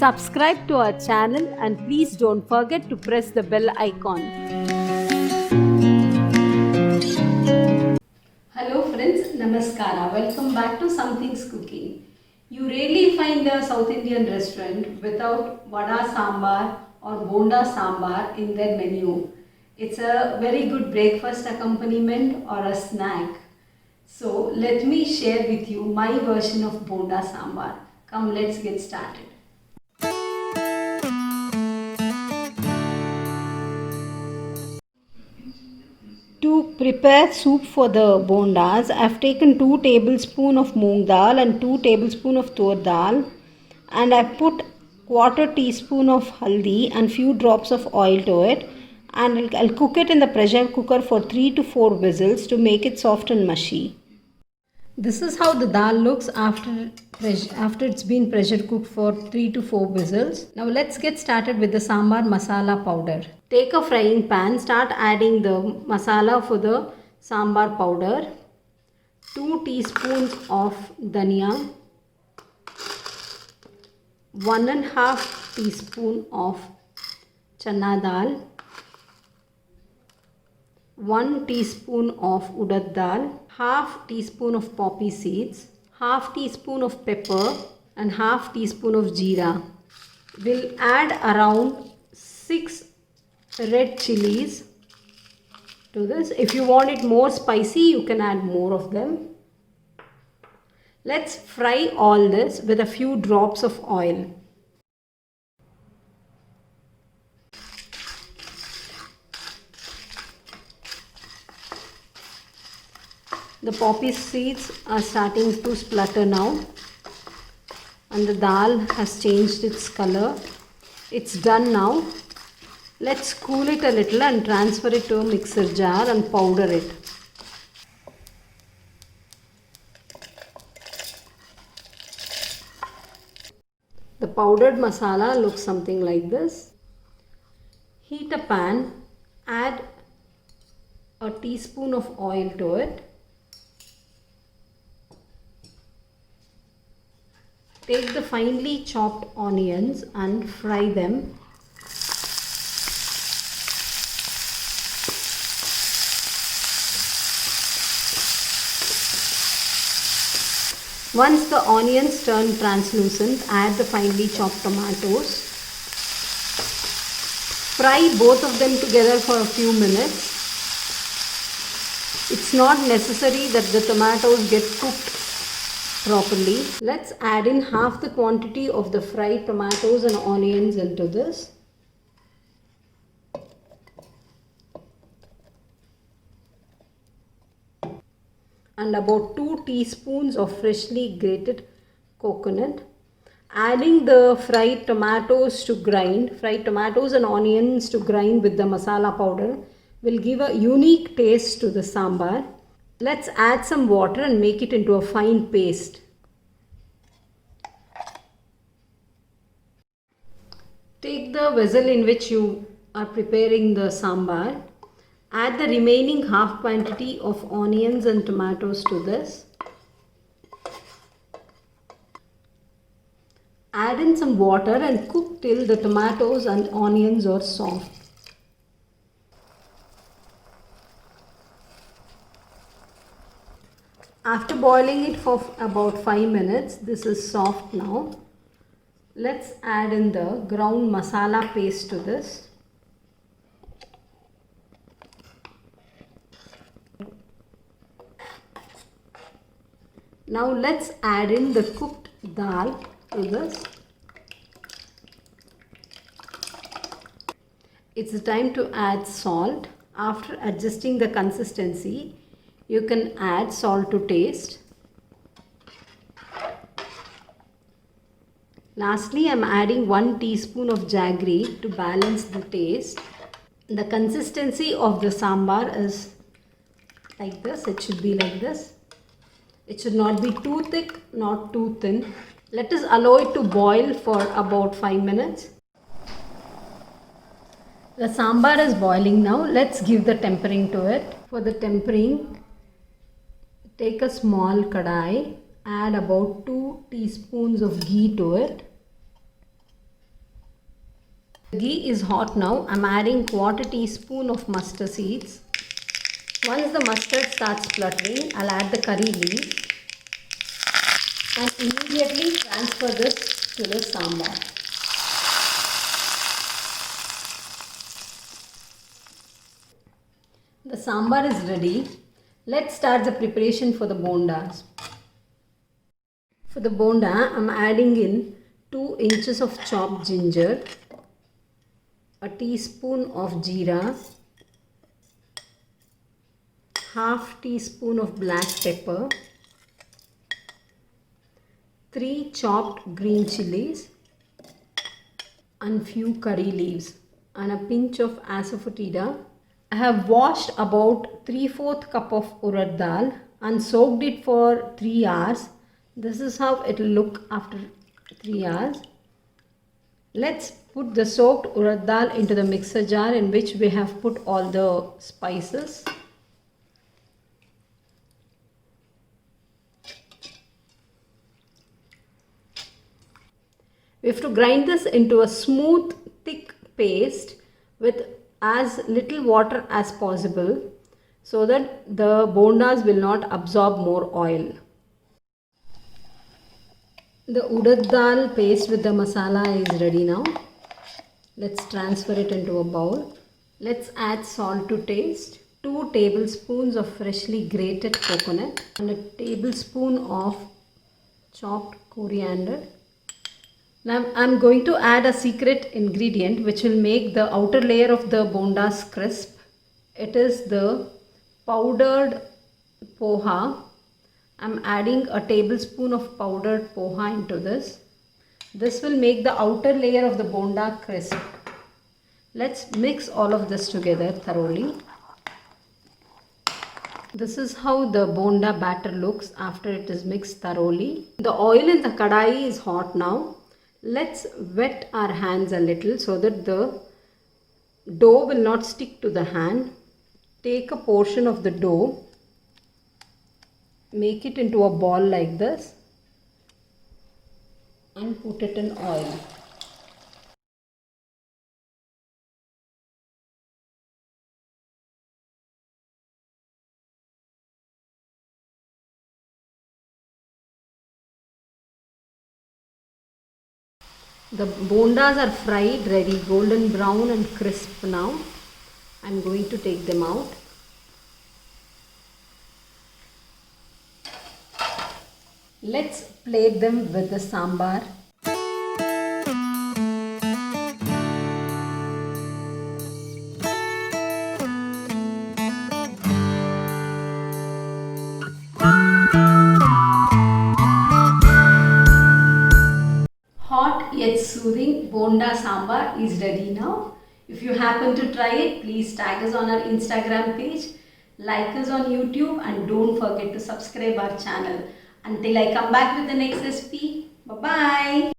Subscribe to our channel and please don't forget to press the bell icon. Hello friends, Namaskara. Welcome back to Something's Cooking. You rarely find a South Indian restaurant without vada sambar or bonda sambar in their menu. It's a very good breakfast accompaniment or a snack. So let me share with you my version of bonda sambar. Come, let's get started. To prepare soup for the bondas, I have taken 2 tablespoons of moong dal and 2 tablespoons of tur dal, and I put quarter teaspoon of haldi and few drops of oil to it, and I'll cook it in the pressure cooker for 3 to 4 whistles to make it soft and mushy. This is how the dal looks after it's been pressure cooked for 3 to 4 whistles. Now let's get started with the sambar masala powder. Take a frying pan, start adding the masala for the sambar powder. 2 teaspoons of dhania, 1.5 teaspoon of chana dal, 1 teaspoon of urad dal, half teaspoon of poppy seeds, half teaspoon of pepper and half teaspoon of jeera. We'll add around 6 red chilies to this. If you want it more spicy, you can add more of them. Let's fry all this with a few drops of oil. The poppy seeds are starting to splutter now, and the dal has changed its color. It's done now. Let's cool it a little and transfer it to a mixer jar and powder it. The powdered masala looks something like this. Heat a pan, add a teaspoon of oil to it. Take the finely chopped onions and fry them. Once the onions turn translucent, add the finely chopped tomatoes. Fry both of them together for a few minutes. It's not necessary that the tomatoes get cooked properly. Let's add in half the quantity of the fried tomatoes and onions into this. And about 2 teaspoons of freshly grated coconut. Adding the fried tomatoes and onions to grind with the masala powder will give a unique taste to the sambar. Let's add some water and make it into a fine paste. Take the vessel in which you are preparing the sambar. Add the remaining half quantity of onions and tomatoes to this. Add in some water and cook till the tomatoes and onions are soft. After boiling it for about 5 minutes, this is soft now. Let's add in the ground masala paste to this. Now let's add in the cooked dal to this. It's time to add salt. After adjusting the consistency, you can add salt to taste. Lastly, I am adding 1 teaspoon of jaggery to balance the taste. The consistency of the sambar is like this. It should be like this. It should not be too thick, not too thin. Let us allow it to boil for about 5 minutes. The sambar is boiling now. Let's give the tempering to it. For the tempering, take a small kadai, add about 2 teaspoons of ghee to it. The ghee is hot now. I'm adding quarter teaspoon of mustard seeds. Once the mustard starts spluttering, I'll add the curry leaves and immediately transfer this to the sambar. The sambar is ready. Let's start the preparation for the bondas. For the bonda, I'm adding in 2 inches of chopped ginger, a teaspoon of jeera, half teaspoon of black pepper, 3 chopped green chilies, and few curry leaves, and a pinch of asafoetida. I have washed about 3/4 cup of urad dal and soaked it for 3 hours. This is how it will look after 3 hours. Let's put the soaked urad dal into the mixer jar in which we have put all the spices. We have to grind this into a smooth, thick paste with as little water as possible so that the bondas will not absorb more oil. The urad dal paste with the masala is ready now. Let's transfer it into a bowl. Let's add salt to taste, 2 tablespoons of freshly grated coconut and a tablespoon of chopped coriander. Now I'm going to add a secret ingredient which will make the outer layer of the bondas crisp. It is the powdered poha. I'm adding a tablespoon of powdered poha into this. This will make the outer layer of the bonda crisp. Let's mix all of this together thoroughly. This is how the bonda batter looks after it is mixed thoroughly. The oil in the kadai is hot now. Let's wet our hands a little so that the dough will not stick to the hand. Take a portion of the dough, make it into a ball like this and put it in oil. The bondas are fried, ready, golden brown and crisp now. I'm going to take them out. Let's plate them with the sambar. Hot yet soothing bonda sambar is ready now. If you happen to try it, please tag us on our Instagram page, like us on YouTube, and don't forget to subscribe our channel. Until I come back with the next recipe, bye-bye.